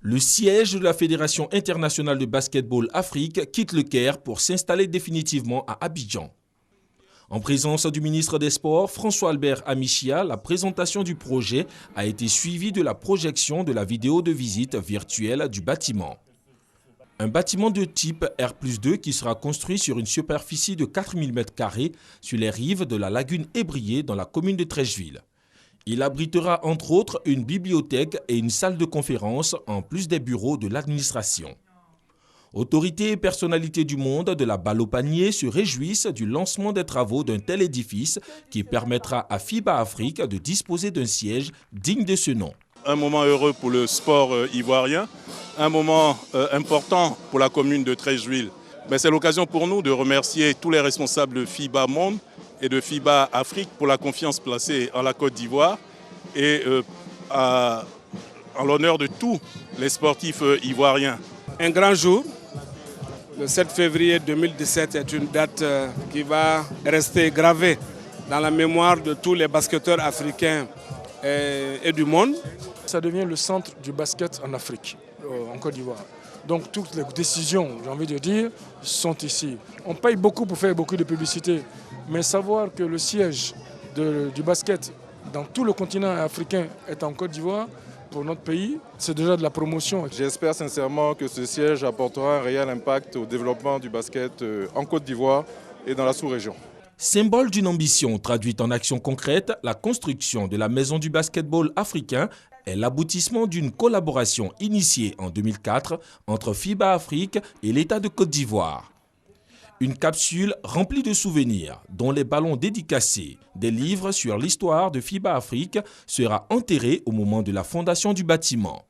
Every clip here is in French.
Le siège de la Fédération internationale de basketball Afrique quitte le Caire pour s'installer définitivement à Abidjan. En présence du ministre des Sports, François-Albert Amichia, la présentation du projet a été suivie de la projection de la vidéo de visite virtuelle du bâtiment. Un bâtiment de type R+2 qui sera construit sur une superficie de 4000 m² sur les rives de la lagune Ébrié dans la commune de Treichville. Il abritera entre autres une bibliothèque et une salle de conférence en plus des bureaux de l'administration. Autorités et personnalités du monde de la balle au panier se réjouissent du lancement des travaux d'un tel édifice qui permettra à FIBA Afrique de disposer d'un siège digne de ce nom. Un moment heureux pour le sport ivoirien, un moment important pour la commune de Treichville. C'est l'occasion pour nous de remercier tous les responsables de FIBA Monde et de FIBA Afrique pour la confiance placée en la Côte d'Ivoire et en l'honneur de tous les sportifs ivoiriens. Un grand jour, le 7 février 2017 est une date qui va rester gravée dans la mémoire de tous les basketteurs africains et du monde. Ça devient le centre du basket en Afrique, en Côte d'Ivoire. Donc toutes les décisions, j'ai envie de dire, sont ici. On paye beaucoup pour faire beaucoup de publicité, mais savoir que le siège du basket dans tout le continent africain est en Côte d'Ivoire, pour notre pays, c'est déjà de la promotion. J'espère sincèrement que ce siège apportera un réel impact au développement du basket en Côte d'Ivoire et dans la sous-région. Symbole d'une ambition traduite en action concrète, la construction de la Maison du basketball africain est l'aboutissement d'une collaboration initiée en 2004 entre FIBA Afrique et l'État de Côte d'Ivoire. Une capsule remplie de souvenirs, dont les ballons dédicacés, des livres sur l'histoire de FIBA Afrique sera enterrée au moment de la fondation du bâtiment.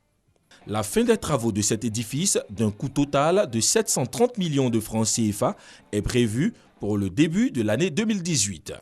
La fin des travaux de cet édifice, d'un coût total de 730 millions de francs CFA, est prévue pour le début de l'année 2018.